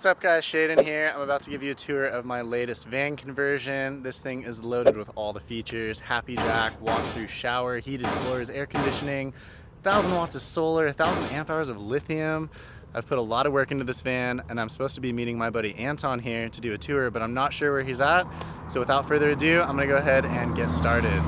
What's up guys, Shaiden here. I'm about to give you a tour of my latest van conversion. This thing is loaded with all the features: HappiJac, walk-through shower, heated floors, air conditioning, 1,000 watts of solar, 1,000 amp hours of lithium. I've put a lot of work into this van and I'm supposed to be meeting my buddy Anton here to do a tour, but I'm not sure where he's at. So without further ado, I'm gonna go ahead and get started.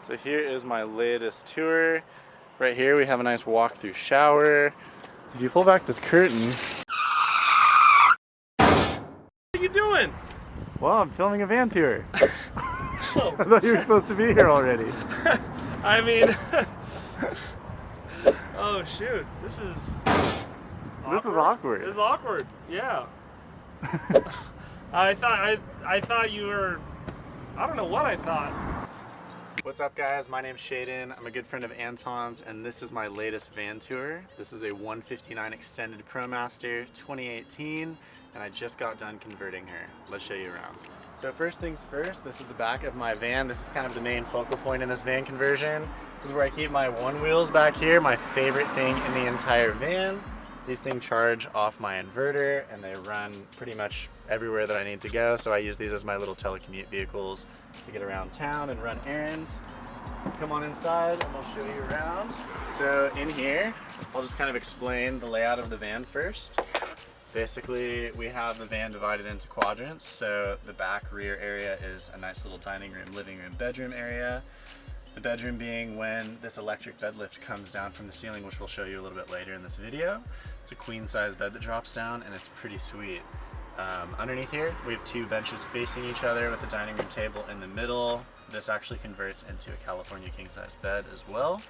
So here is my latest tour. Right here we have a nice walk-through shower. If you pull back this curtain... What are you doing? Well, I'm filming a van tour. Oh. I thought you were supposed to be here already. I mean... Oh shoot, this is... awkward. This is awkward. This is awkward, yeah. I thought you were... I don't know what I thought. What's up guys, my name's Shaiden. I'm a good friend of Anton's and this is my latest van tour. This is a 159 extended ProMaster 2018 and I just got done converting her. Let's show you around. So first things first, this is the back of my van. This is kind of the main focal point in this van conversion. This is where I keep my one wheels back here, my favorite thing in the entire van. These things charge off my inverter and they run pretty much everywhere that I need to go. So I use these as my little telecommute vehicles to get around town and run errands. Come on inside and I'll show you around. So in here, I'll just kind of explain the layout of the van first. Basically, we have the van divided into quadrants. So the back rear area is a nice little dining room, living room, bedroom area. The bedroom being when this electric bed lift comes down from the ceiling, which we'll show you a little bit later in this video. It's a queen size bed that drops down and it's pretty sweet. Underneath here, we have two benches facing each other with a dining room table in the middle. This actually converts into a California king size bed as well.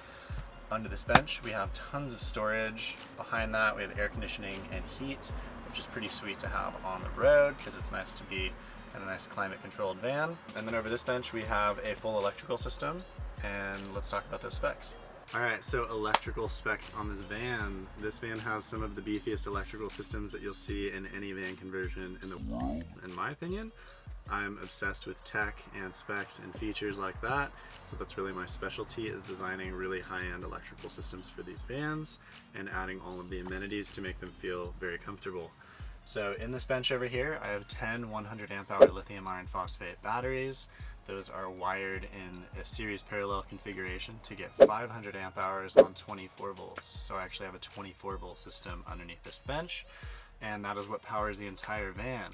Under this bench, we have tons of storage. Behind that, we have air conditioning and heat, which is pretty sweet to have on the road because it's nice to be in a nice climate controlled van. And then over this bench, we have a full electrical system. And let's talk about those specs. Alright, so electrical specs on this van. This van has some of the beefiest electrical systems that you'll see in any van conversion in the world, in my opinion. I'm obsessed with tech and specs and features like that. So that's really my specialty, is designing really high-end electrical systems for these vans and adding all of the amenities to make them feel very comfortable. So in this bench over here, I have 10 100 amp hour lithium iron phosphate batteries. Those are wired in a series parallel configuration to get 500 amp hours on 24 volts. So I actually have a 24 volt system underneath this bench, and that is what powers the entire van.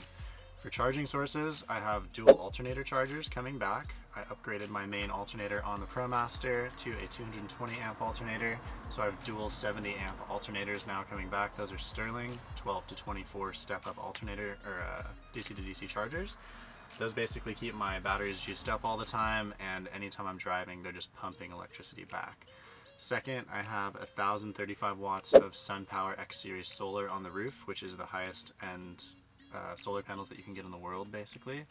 For charging sources, I have dual alternator chargers coming back. I upgraded my main alternator on the ProMaster to a 220 amp alternator. So I have dual 70 amp alternators now coming back. Those are Sterling 12 to 24 step up alternator or DC to DC chargers. Those basically keep my batteries juiced up all the time, and anytime I'm driving, they're just pumping electricity back. Second, I have 1,035 watts of SunPower X Series solar on the roof, which is the highest end solar panels that you can get in the world, basically.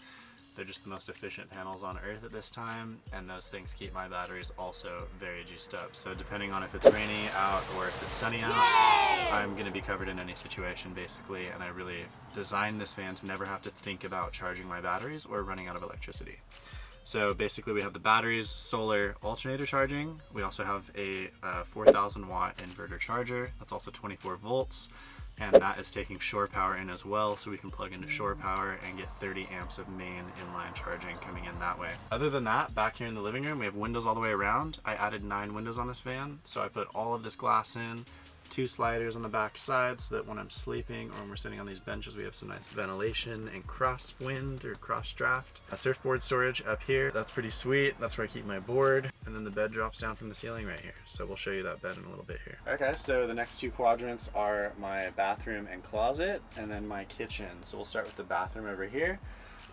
They're just the most efficient panels on earth at this time, and those things keep my batteries also very juiced up. So depending on if it's rainy out or if it's sunny out, I'm going to be covered in any situation basically, and I really designed this van to never have to think about charging my batteries or running out of electricity. So basically we have the batteries, solar, alternator charging. We also have a 4,000 watt inverter charger. That's also 24 volts. And that is taking shore power in as well, so we can plug into shore power and get 30 amps of main inline charging coming in that way. Other than that, back here in the living room, we have windows all the way around. I added 9 windows on this van, so I put all of this glass in, 2 sliders on the back side so that when I'm sleeping or when we're sitting on these benches, we have some nice ventilation and cross wind or cross draft. A surfboard storage up here, that's pretty sweet. That's where I keep my board. And then the bed drops down from the ceiling right here. So we'll show you that bed in a little bit here. Okay, so the next 2 quadrants are my bathroom and closet, and then my kitchen. So we'll start with the bathroom over here.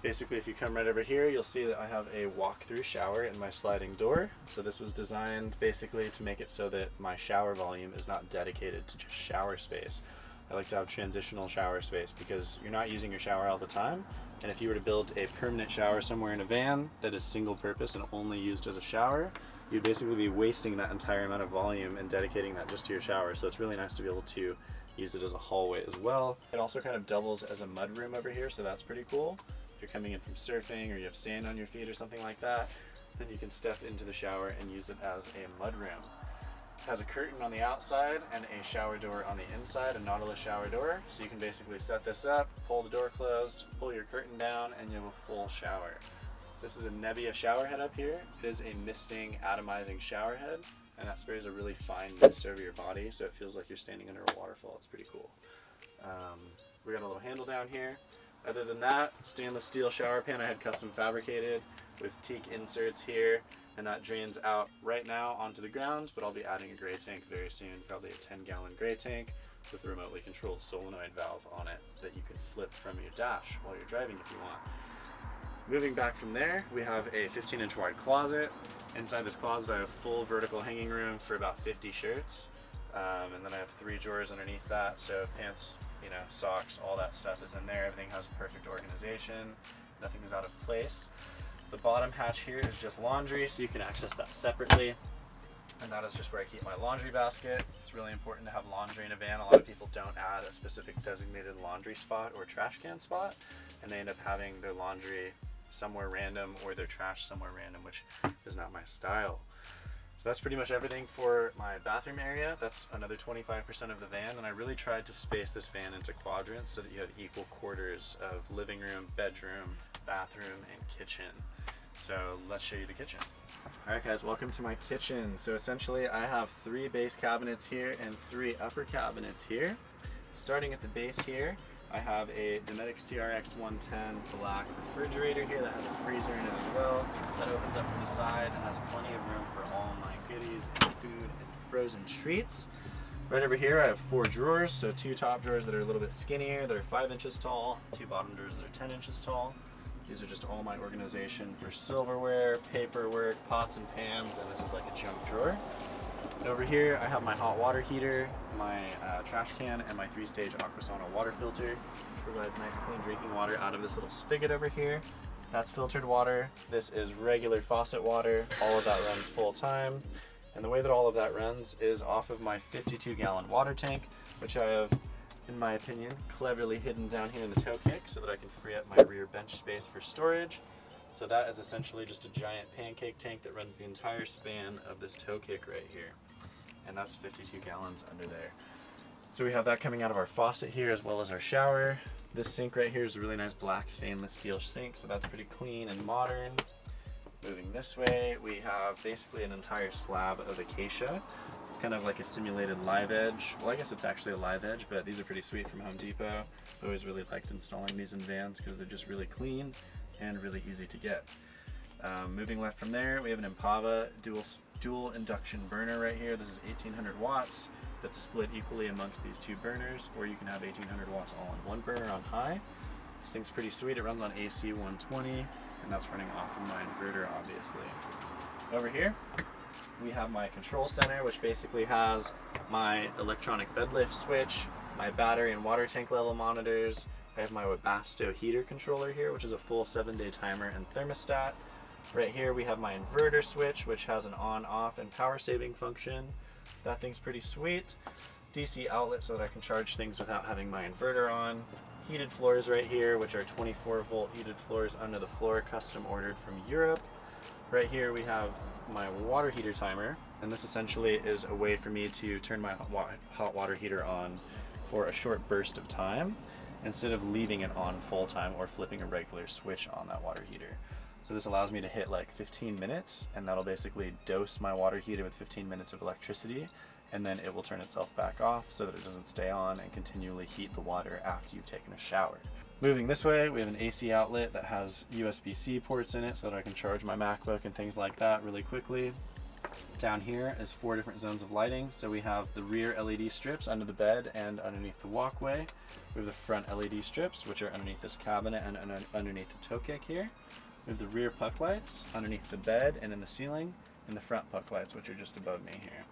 Basically, if you come right over here, you'll see that I have a walk-through shower in my sliding door. So this was designed basically to make it so that my shower volume is not dedicated to just shower space. I like to have transitional shower space because you're not using your shower all the time. And if you were to build a permanent shower somewhere in a van that is single purpose and only used as a shower, you'd basically be wasting that entire amount of volume and dedicating that just to your shower. So it's really nice to be able to use it as a hallway as well. It also kind of doubles as a mud room over here, so that's pretty cool. If you're coming in from surfing or you have sand on your feet or something like that, then you can step into the shower and use it as a mud room. has a curtain on the outside and a shower door on the inside, a Nautilus shower door. So you can basically set this up, pull the door closed, pull your curtain down, and you have a full shower. This is a Nebbia shower head up here. It is a misting, atomizing shower head, and that sprays a really fine mist over your body, so it feels like you're standing under a waterfall. It's pretty cool. We got a little handle down here. Other than that, stainless steel shower pan I had custom fabricated with teak inserts here, and that drains out right now onto the ground, but I'll be adding a gray tank very soon, probably a 10-gallon gray tank with a remotely controlled solenoid valve on it that you can flip from your dash while you're driving if you want. Moving back from there, we have a 15-inch wide closet. Inside this closet I have full vertical hanging room for about 50 shirts, and then I have 3 drawers underneath that, so pants, socks, all that stuff is in there. Everything has perfect organization, nothing is out of place. The bottom hatch here is just laundry, so you can access that separately, and that is just where I keep my laundry basket. It's really important to have laundry in a van. A lot of people don't add a specific designated laundry spot or trash can spot, and they end up having their laundry somewhere random or their trash somewhere random, which is not my style. So that's pretty much everything for my bathroom area. That's another 25% of the van, and I really tried to space this van into quadrants so that you have equal quarters of living room, bedroom, bathroom, and kitchen. So let's show you the kitchen. Alright guys, welcome to my kitchen. So essentially I have 3 base cabinets here and 3 upper cabinets here. Starting at the base here, I have a Dometic CRX 110 black refrigerator here that has a freezer in it as well. That opens up from the side and has plenty of room for all my goodies and food and frozen treats. Right over here I have 4 drawers, so 2 top drawers that are a little bit skinnier, that are 5 inches tall, 2 bottom drawers that are 10 inches tall. These are just all my organization for silverware, paperwork, pots and pans, and this is like a junk drawer. And over here I have my hot water heater, my trash can, and my 3-stage Aquasana water filter, which provides nice clean drinking water out of this little spigot over here. That's filtered water. This is regular faucet water. All of that runs full time. And the way that all of that runs is off of my 52-gallon water tank, which I have, in my opinion, cleverly hidden down here in the toe kick so that I can free up my rear bench space for storage. So that is essentially just a giant pancake tank that runs the entire span of this toe kick right here. And that's 52 gallons under there. So we have that coming out of our faucet here as well as our shower. This sink right here is a really nice black stainless steel sink, so that's pretty clean and modern. Moving this way, we have basically an entire slab of acacia. It's kind of like a simulated live edge. Well, I guess it's actually a live edge, but these are pretty sweet from Home Depot. I've always really liked installing these in vans because they're just really clean and really easy to get. Moving left from there, we have an Impava dual induction burner right here. This is 1800 watts that's split equally amongst these 2 burners, or you can have 1800 watts all in one burner on high. This thing's pretty sweet. It runs on AC 120, and that's running off of my inverter, obviously. Over here, we have my control center, which basically has my electronic bed lift switch, my battery and water tank level monitors. I have my Webasto heater controller here, which is a full 7-day timer and thermostat. Right here we have my inverter switch, which has an on-off and power saving function. That thing's pretty sweet. DC outlet so that I can charge things without having my inverter on. Heated floors right here, which are 24-volt heated floors under the floor, custom ordered from Europe. Right here we have my water heater timer, and this essentially is a way for me to turn my hot water heater on for a short burst of time instead of leaving it on full time or flipping a regular switch on that water heater. So this allows me to hit like 15 minutes, and that'll basically dose my water heater with 15 minutes of electricity, and then it will turn itself back off so that it doesn't stay on and continually heat the water after you've taken a shower. Moving this way, we have an AC outlet that has USB-C ports in it so that I can charge my MacBook and things like that really quickly. Down here is 4 different zones of lighting. So we have the rear LED strips under the bed and underneath the walkway. We have the front LED strips, which are underneath this cabinet and underneath the toe kick here. We have the rear puck lights underneath the bed and in the ceiling, and the front puck lights, which are just above me here.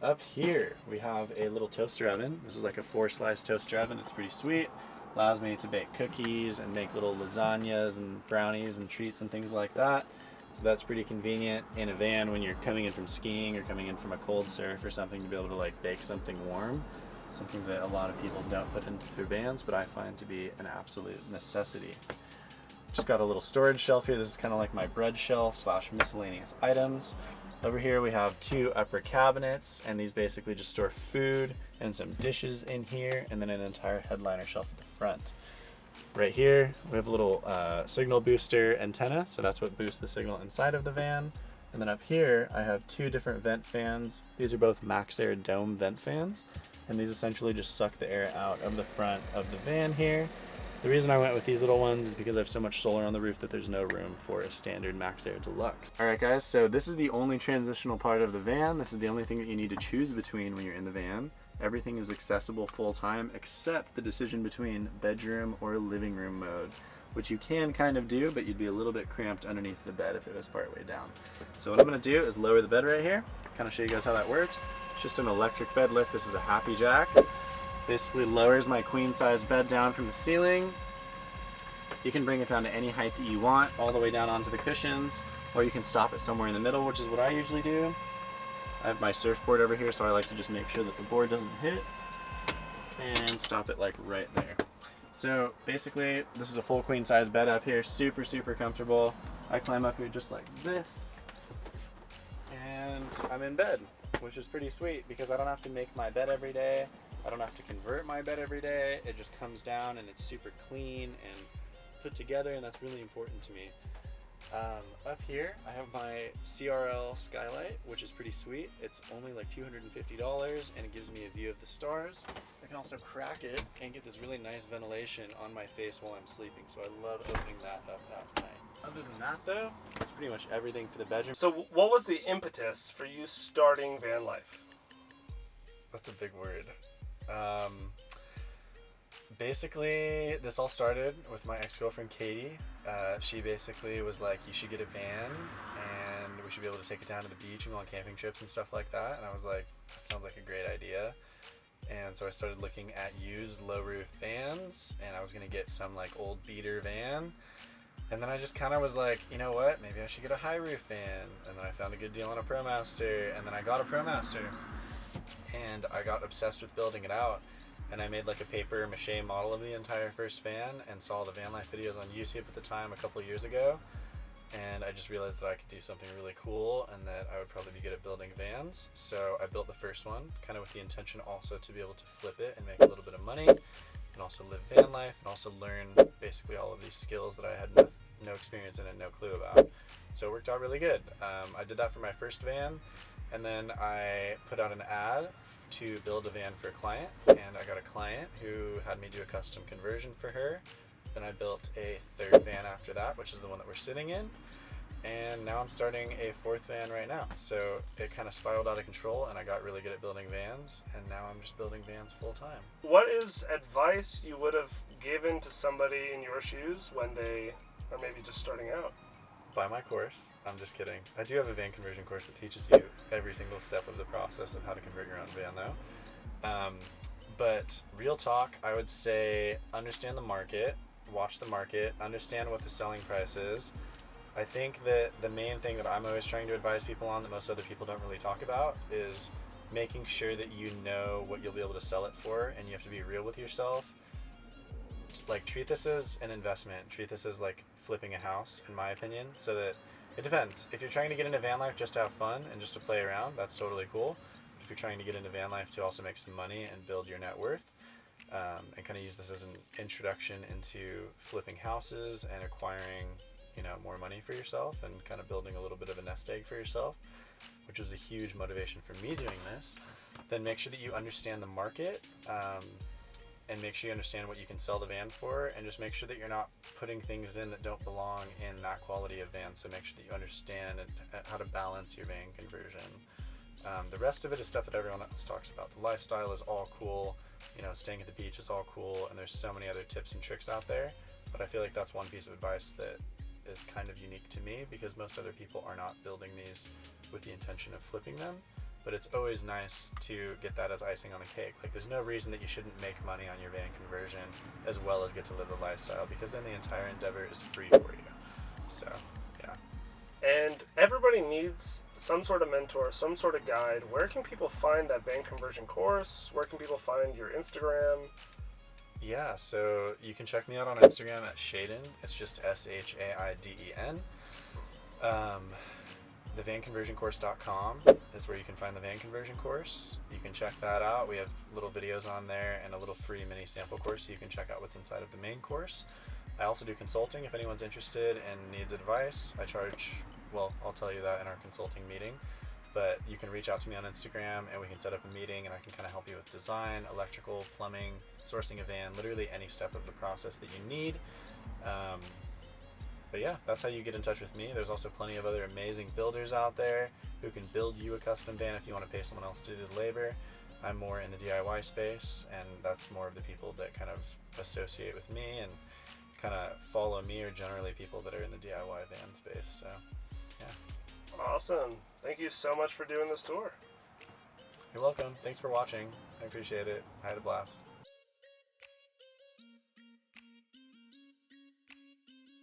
Up here, we have a little toaster oven. This is like a 4-slice toaster oven. It's pretty sweet. Allows me to bake cookies and make little lasagnas and brownies and treats and things like that. So that's pretty convenient in a van when you're coming in from skiing or coming in from a cold surf or something, to be able to like bake something warm. Something that a lot of people don't put into their vans, but I find to be an absolute necessity. just got a little storage shelf here. This is kind of like my bread shelf slash miscellaneous items. Over here we have 2 upper cabinets, and these basically just store food and some dishes in here, and then an entire headliner shelf at the front. Right here we have a little signal booster antenna, so that's what boosts the signal inside of the van. And then up here I have 2 different vent fans. These are both Max Air Dome vent fans, and these essentially just suck the air out of the front of the van here. The reason I went with these little ones is because I have so much solar on the roof that there's no room for a standard Max Air Deluxe. All right guys, so this is the only transitional part of the van. This is the only thing that you need to choose between when you're in the van. Everything is accessible full time except the decision between bedroom or living room mode, which you can kind of do, but you'd be a little bit cramped underneath the bed if it was partway down. So what I'm gonna do is lower the bed right here, kind of show you guys how that works. It's just an electric bed lift. This is a HappiJac. Basically lowers my queen size bed down from the ceiling. You can bring it down to any height that you want, all the way down onto the cushions, or you can stop it somewhere in the middle, which is what I usually do. I have my surfboard over here, so I like to just make sure that the board doesn't hit and stop it like right there. So basically, this is a full queen size bed up here, super, super comfortable. I climb up here just like this, and I'm in bed, which is pretty sweet because I don't have to make my bed every day. I don't have to convert my bed every day. It just comes down and it's super clean and put together, and that's really important to me. Up here, I have my CRL skylight, which is pretty sweet. It's only like $250, and it gives me a view of the stars. I can also crack it and get this really nice ventilation on my face while I'm sleeping, so I love opening that up at night. Other than that though, that's pretty much everything for the bedroom. So what was the impetus for you starting van life? That's a big word. Basically, this all started with my ex-girlfriend Katie. She basically was like, you should get a van and we should be able to take it down to the beach and go on camping trips and stuff like that. And I was like, that sounds like a great idea. And so I started looking at used low roof vans, and I was gonna get some like old beater van. And then I just kind of was like, you know what, maybe I should get a high roof van. And then I found a good deal on a ProMaster, and then I got a ProMaster. And I got obsessed with building it out. And I made like a paper mache model of the entire first van and saw the van life videos on YouTube at the time a couple of years ago. And I just realized that I could do something really cool and that I would probably be good at building vans. So I built the first one, kind of with the intention also to be able to flip it and make a little bit of money, and also live van life, and also learn basically all of these skills that I had no experience in and no clue about. So it worked out really good. I did that for my first van, and then I put out an ad to build a van for a client, and I got a client who had me do a custom conversion for her. Then I built a third van after that, which is the one that we're sitting in, and now I'm starting a fourth van right now. So it kind of spiraled out of control, and I got really good at building vans, and now I'm just building vans full time. What is advice you would have given to somebody in your shoes when they are maybe just starting out? Buy my course. I'm just kidding. I do have a van conversion course that teaches you every single step of the process of how to convert your own van though. But real talk, I would say understand the market, watch the market, understand what the selling price is. I think that the main thing that I'm always trying to advise people on that most other people don't really talk about is making sure that you know what you'll be able to sell it for, and you have to be real with yourself. Like, treat this as an investment. Treat this as like flipping a house, in my opinion, so that it depends. If you're trying to get into van life just to have fun and just to play around, that's totally cool. But if you're trying to get into van life to also make some money and build your net worth, and kind of use this as an introduction into flipping houses and acquiring, you know, more money for yourself and kind of building a little bit of a nest egg for yourself, which was a huge motivation for me doing this, then make sure that you understand the market, and make sure you understand what you can sell the van for, and just make sure that you're not putting things in that don't belong in that quality of van. So make sure that you understand how to balance your van conversion. The rest of it is stuff that everyone else talks about. The lifestyle is all cool, you know, staying at the beach is all cool, and there's so many other tips and tricks out there, but I feel like that's one piece of advice that is kind of unique to me, because most other people are not building these with the intention of flipping them. But it's always nice to get that as icing on the cake. Like, there's no reason that you shouldn't make money on your van conversion as well as get to live the lifestyle, because then the entire endeavor is free for you. So, yeah. And everybody needs some sort of mentor, some sort of guide. Where can people find that van conversion course? Where can people find your Instagram? Yeah, so you can check me out on Instagram at Shaiden. It's just Shaiden. TheVanConversionCourse.com is where you can find the van conversion course. You can check that out. We have little videos on there and a little free mini sample course so you can check out what's inside of the main course. I also do consulting if anyone's interested and needs advice. I charge, well, I'll tell you that in our consulting meeting. But you can reach out to me on Instagram and we can set up a meeting and I can kind of help you with design, electrical, plumbing, sourcing a van, literally any step of the process that you need. But yeah, that's how you get in touch with me. There's also plenty of other amazing builders out there who can build you a custom van if you want to pay someone else to do the labor. I'm more in the DIY space, and that's more of the people that kind of associate with me and kind of follow me are generally people that are in the DIY van space. So yeah. Awesome. Thank you so much for doing this tour. You're welcome. Thanks for watching. I appreciate it. I had a blast.